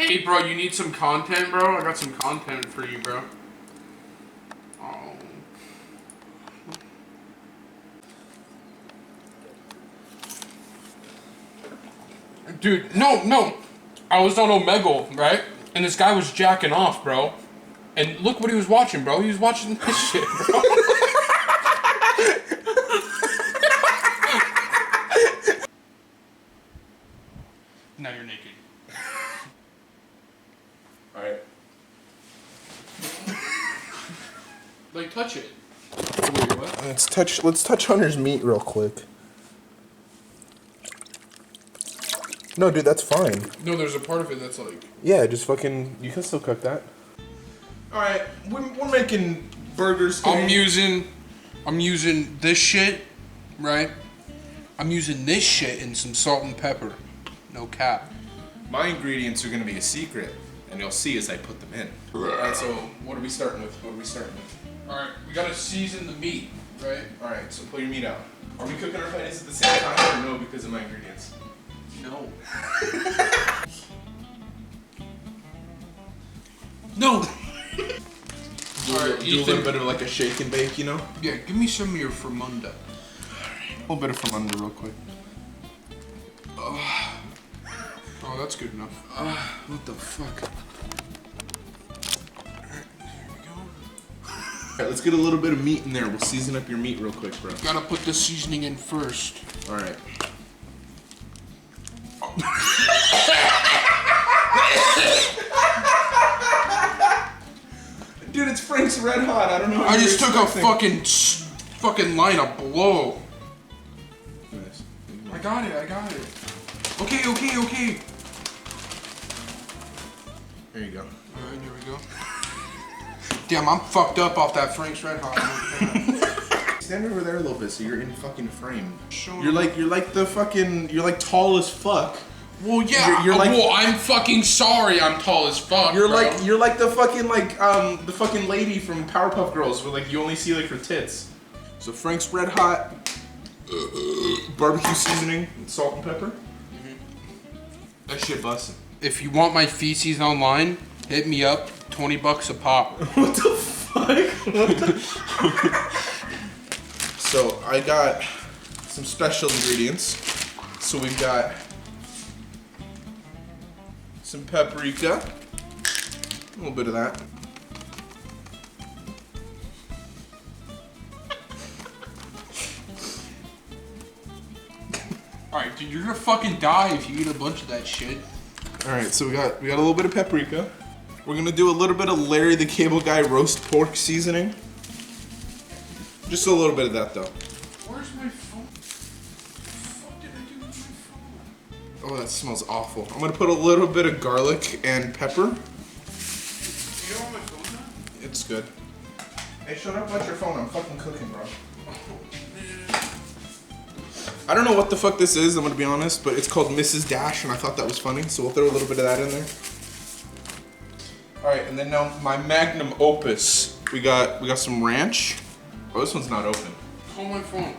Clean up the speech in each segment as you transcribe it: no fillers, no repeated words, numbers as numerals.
Hey, bro, you need some content, bro? I got some content for you, bro. Oh. Dude, no. I was on Omegle, right? And this guy was jacking off, bro. And look what he was watching, bro. He was watching this shit, bro. Now you're naked. Alright. Like, touch it. Wait, what? Let's touch Hunter's meat real quick. No, dude, that's fine. No, there's a part of it that's like... Yeah, just fucking... You can still cook that. Alright, we're making burgers today. I'm using this shit, right? I'm using this shit and some salt and pepper. No cap. My ingredients are gonna be a secret, and you'll see as I put them in. Alright, so what are we starting with? Alright, we gotta season the meat, right? Alright, so pull your meat out. Are we cooking our potatoes at the same time, or no, because of my ingredients? No. No! Alright, do a little bit of like a shake and bake, you know? Yeah, give me some of your Fermunda. A little bit of Fermunda real quick. Oh, that's good enough. What the fuck? Alright, here we go. Alright, let's get a little bit of meat in there. We'll season up your meat real quick, bro. Gotta put the seasoning in first. Alright. Dude, it's Frank's Red Hot. I don't know. I just took a fucking line of blow. Nice. I got it. Okay. There you go. Alright, here we go. Damn, I'm fucked up off that Frank's Red Hot. Stand over there a little bit so you're in fucking frame. Show You're like tall as fuck. Well, yeah. Well, I'm fucking sorry. I'm tall as fuck. You're bro. like the fucking lady from Powerpuff Girls, where like you only see like her tits. So Frank's Red Hot, barbecue seasoning, and salt and pepper. That shit bussin'. If you want my feces online, hit me up. $20 a pop. What the fuck? So I got some special ingredients. So we've got some paprika, a little bit of that. Alright, dude, you're gonna fucking die if you eat a bunch of that shit. Alright, so we got a little bit of paprika. We're gonna do a little bit of Larry the Cable Guy roast pork seasoning. Just a little bit of that though. Where's my phone? What the fuck did I do with my phone? Oh, that smells awful. I'm gonna put a little bit of garlic and pepper. You don't want my phone now? It's good. Hey, shut up about your phone. I'm fucking cooking, bro. I don't know what the fuck this is, I'm gonna be honest, but it's called Mrs. Dash, and I thought that was funny, so we'll throw a little bit of that in there. Alright, and then now my magnum opus. We got some ranch. Oh, this one's not open. Call my phone.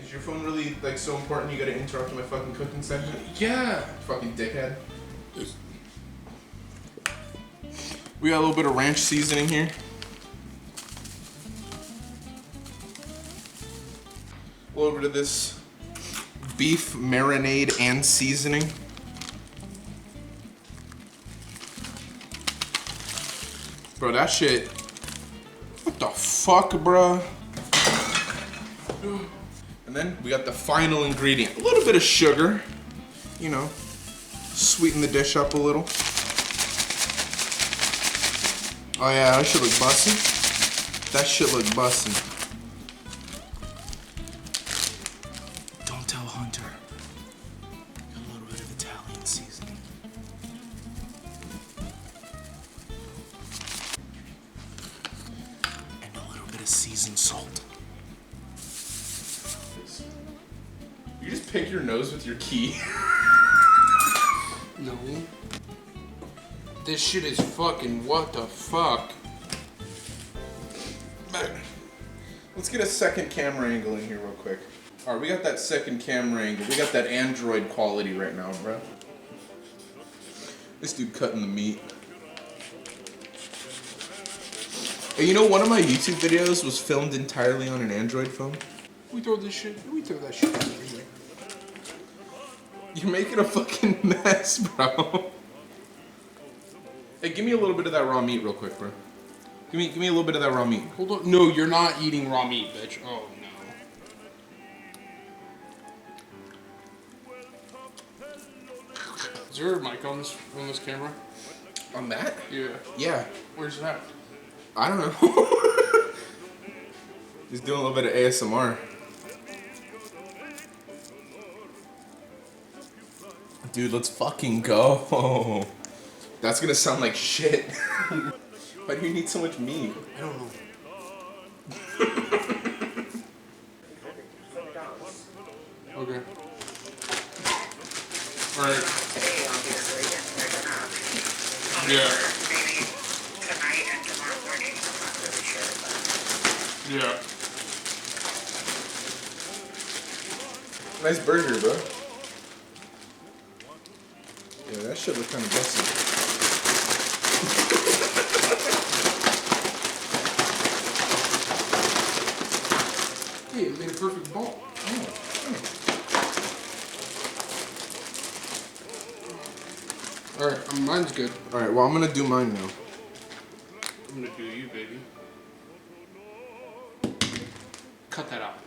Is your phone really like so important you gotta interrupt my fucking cooking segment? Yeah. Fucking dickhead. We got a little bit of ranch seasoning here. A little bit of this beef marinade and seasoning. Bro, that shit. What the fuck, bro? And then we got the final ingredient. A little bit of sugar. You know, sweeten the dish up a little. Oh yeah, that shit look bussin'. That shit look bussin'. Don't tell Hunter. Got a little bit of Italian seasoning. And a little bit of seasoned salt. You just pick your nose with your key. No. This shit is fucking what the fuck? Man. Let's get a second camera angle in here real quick. Alright, we got that second camera angle. We got that Android quality right now, bro. This dude cutting the meat. Hey, you know, one of my YouTube videos was filmed entirely on an Android phone. We throw that shit everywhere. You're making a fucking mess, bro. Hey, give me a little bit of that raw meat real quick, bro. Give me a little bit of that raw meat. Hold on. No, you're not eating raw meat, bitch. Oh, no. Is there a mic on this camera? On that? Yeah. Yeah. Where's that? I don't know. He's doing a little bit of ASMR. Dude, let's fucking go. That's gonna sound like shit. Why do you need so much meat? I don't know. Okay. Alright. Yeah. Yeah. Nice burger, bro. Yeah, that shit look kind of bussin'. Hey, it made a perfect ball. Alright, mine's good. Alright, well, I'm gonna do mine now. I'm gonna do you, baby. Cut that out.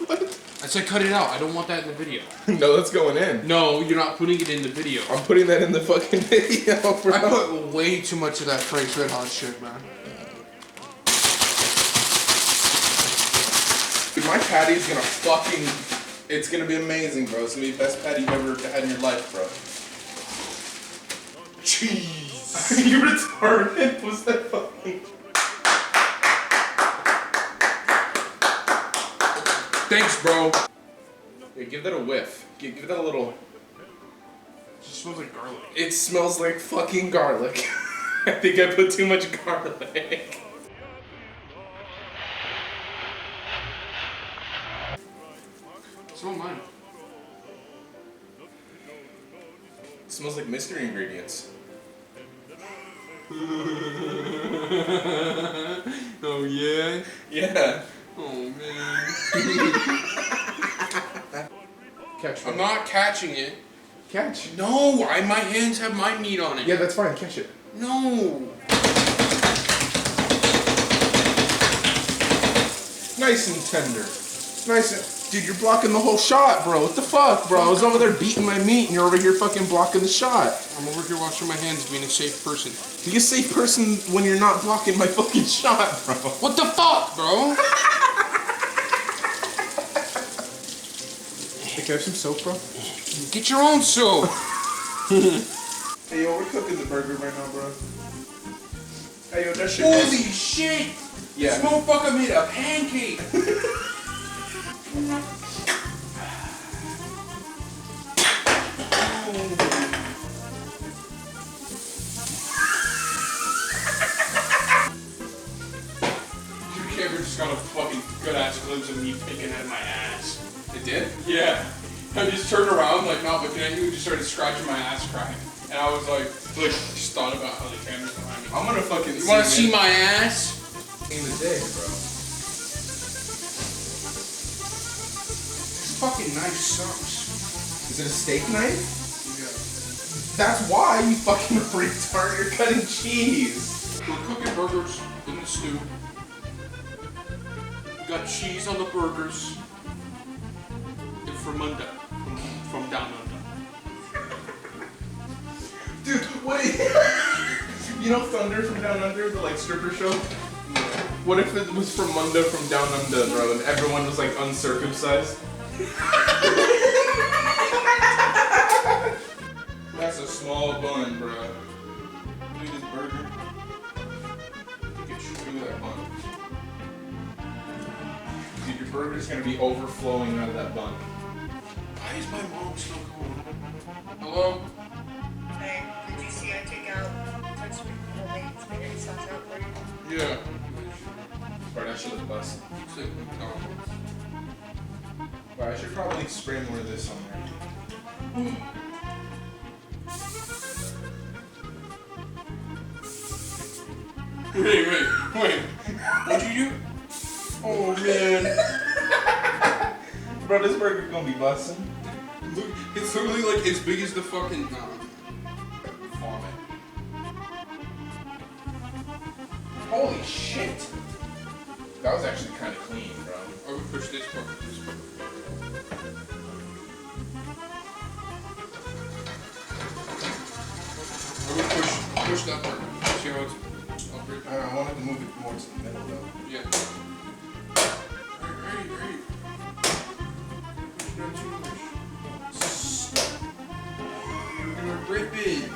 What? I said cut it out. I don't want that in the video. No, that's going in. No, you're not putting it in the video. I'm putting that in the fucking video, bro. I put way too much of that Frank's Red Hot shit, man. Dude, my patty's gonna fucking... It's gonna be amazing, bro. It's gonna be the best patty you've ever had in your life, bro. Jeez. You retarded? Was that fucking... Thanks, bro. Yeah, give that a whiff. Give that a little... It just smells like garlic. It smells like fucking garlic. I think I put too much garlic. Smell mine. It smells like mystery ingredients. Oh, yeah? Yeah. Oh, man. Catch it. I'm not catching it. Catch. No, my hands have my meat on it. Yeah, that's fine. Catch it. No. Nice and tender. Nice and... Dude, you're blocking the whole shot, bro. What the fuck, bro? I was over there beating my meat, and you're over here fucking blocking the shot. I'm over here washing my hands, being a safe person. Be a safe person when you're not blocking my fucking shot, bro. What the fuck, bro? Hey, can I have some soap, bro? Get your own soap. Hey, yo, we're cooking the burger right now, bro. Hey, yo, that shit... Holy shit! Yeah. This motherfucker made a pancake. Your camera just got a fucking good ass glimpse of me picking at my ass. It did? Yeah. I just turned around, like not looking at you, and just started scratching my ass crack. And I was like, just thought about how the camera's behind me. I'm gonna fucking... You wanna see my ass? In the day, bro. This fucking knife sucks. Is it a steak knife? Yeah. That's why, you fucking retard. You're cutting cheese. We're cooking burgers in the stew. We got cheese on the burgers. And from down under. Dude, what is... You know Thunder from Down Under, the like stripper show? What if it was from Munda from Down Under, bro, and everyone was like uncircumcised? That's a small bun, bro. Look at this burger. Look at that bun. Dude, your burger's gonna be overflowing out of that bun. Why is my mom still calling? Hello? Hey, did you see I took out homemade spaghetti sauce out for you? Yeah. Bro, that shit look busted. It's like McDonald's. Bro, I should probably spray more of this on there. Wait. What'd you do? Oh man. Bro, this burger gonna be bussin'. Look, it's literally like as big as the fucking vomit. Holy shit. That was actually kind of clean, bro. I would push this part. I would push that part. See how it's up right there? I wanted to move it more to the middle, though. Yeah. Right. Push down too much. Stop. You're gonna rip it.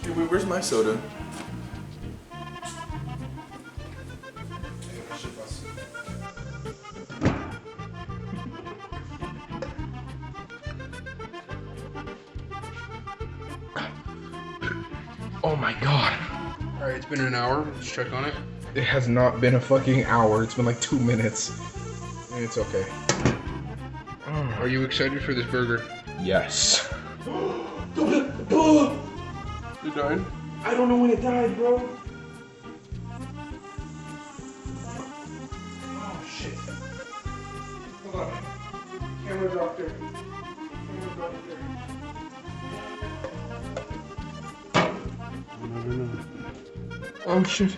Hey, wait, where's my soda? Oh my god. Alright, it's been an hour. Let's check on it. It has not been a fucking hour. It's been like 2 minutes. It's okay. Are you excited for this burger? Yes. You died? I don't know when it died, bro. Oh shit. Hold on. Camera doctor. Oh shit.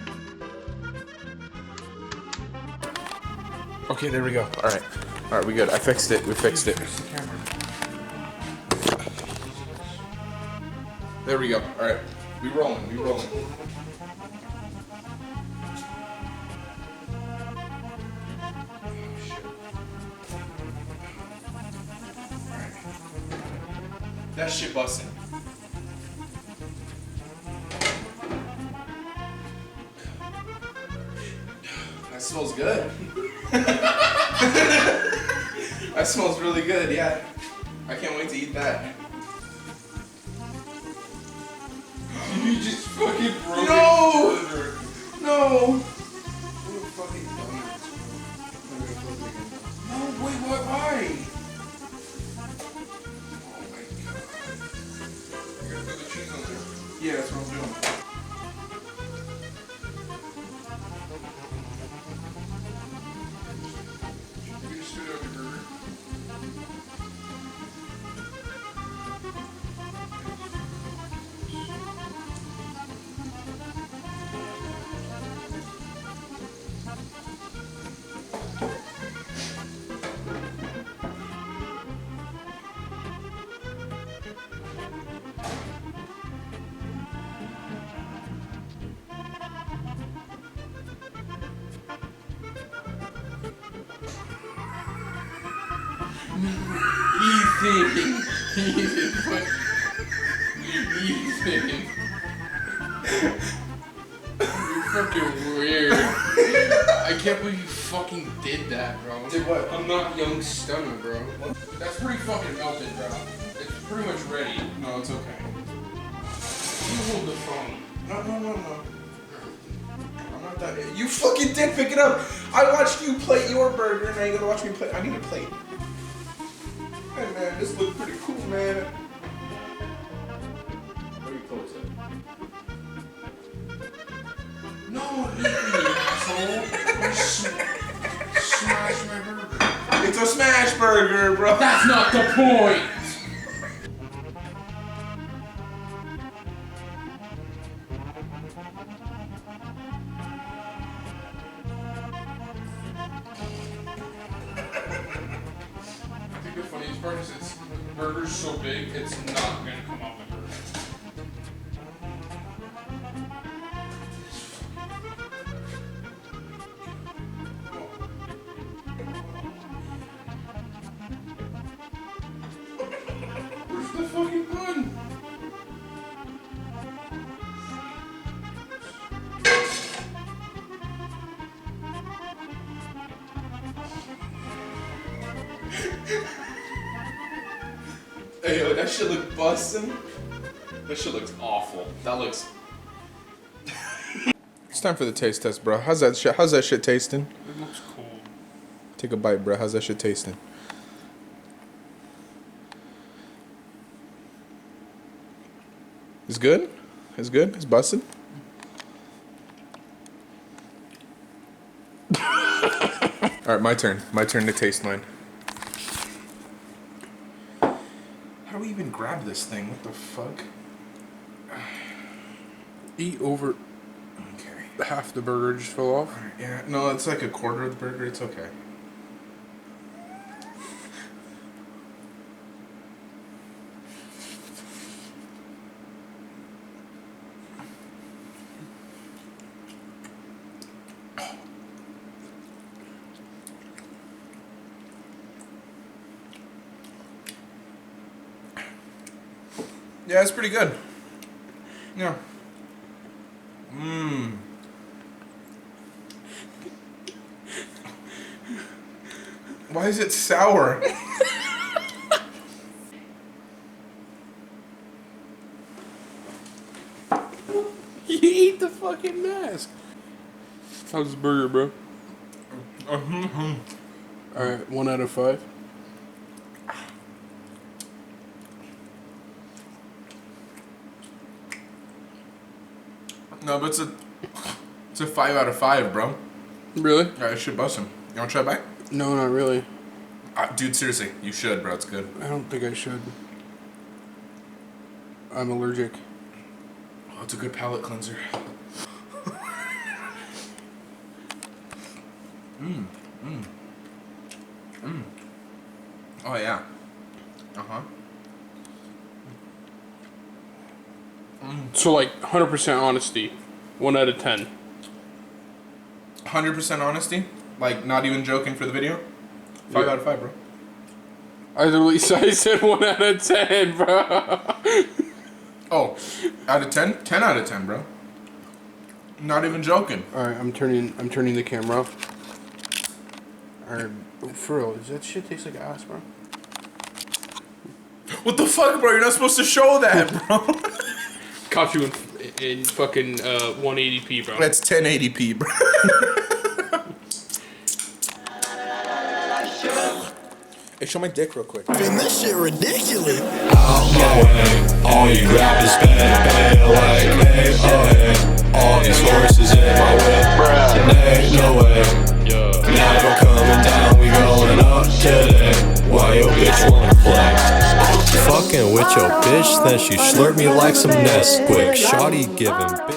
Okay, there we go. Alright. Alright, we good. I fixed it. We fixed it. There we go. Alright. We rolling. That shit bussin'. That smells good. That smells really good, yeah. I can't wait to eat that. You just fucking broke No! it. Burger. No! What a fucking dumbass. No, wait, why? Oh my god. You gotta put the cheese on there. Yeah, that's what I'm doing. You just spit out the burger. Ethan. You're fucking weird. I can't believe you fucking did that, bro. Did what? I'm not young stunner, bro. That's pretty fucking melted, bro. It's pretty much ready. No, it's okay. You hold the phone. No. I'm not that. You fucking did pick it up. I watched you plate your burger, and now you're gonna watch me plate. I need a plate. Hey man, this looks pretty cool, man. Where you close it? No, you asshole. You smash my burger. It's a smash burger, bro. That's not the point. I think the funniest part is the burger's so big, it's not gonna come out my burger. Where's the fucking bun? Hey yo, that shit look bussin'. That shit looks awful. That looks. It's time for the taste test, bro. How's that shit tasting? It looks cold. Take a bite, bro. How's that shit tasting? It's good? It's good? It's bussin'? Alright, my turn. My turn to taste mine. How do we even grab this thing? What the fuck? Eat over Okay. half the burger just fell off. Alright, yeah. No, it's like a quarter of the burger. It's okay. Yeah, it's pretty good. Yeah. Mmm. Why is it sour? You ate the fucking mask. How's the burger, bro? Alright, 1 out of 5. No, but it's a 5 out of 5, bro. Really? Alright, I should bust him. You wanna try it back? No, not really. Dude, seriously, you should, bro. It's good. I don't think I should. I'm allergic. Oh, it's a good palate cleanser. Oh, yeah. Uh-huh. So, like, 100% honesty. 1 out of 10. 100% honesty? Like, not even joking for the video? 5 Yeah. out of 5, bro. I literally said 1 out of 10, bro. Oh, out of 10? 10 out of 10, bro. Not even joking. Alright, I'm turning the camera off. Alright, for real, does that shit taste like ass, bro? What the fuck, bro? You're not supposed to show that, bro. Caught you in fucking 180p, bro. That's 1080p, bro. Hey, show my dick real quick. Man, this shit ridiculous. Out my way, all you grab is pay like hey, oh hey. All these horses in my whip, ain't no way. Never coming down, we going up today. Why your bitch wanna flex? Fucking with your bitch, then she slurp me like some Nesquik. Shawty giving bitch.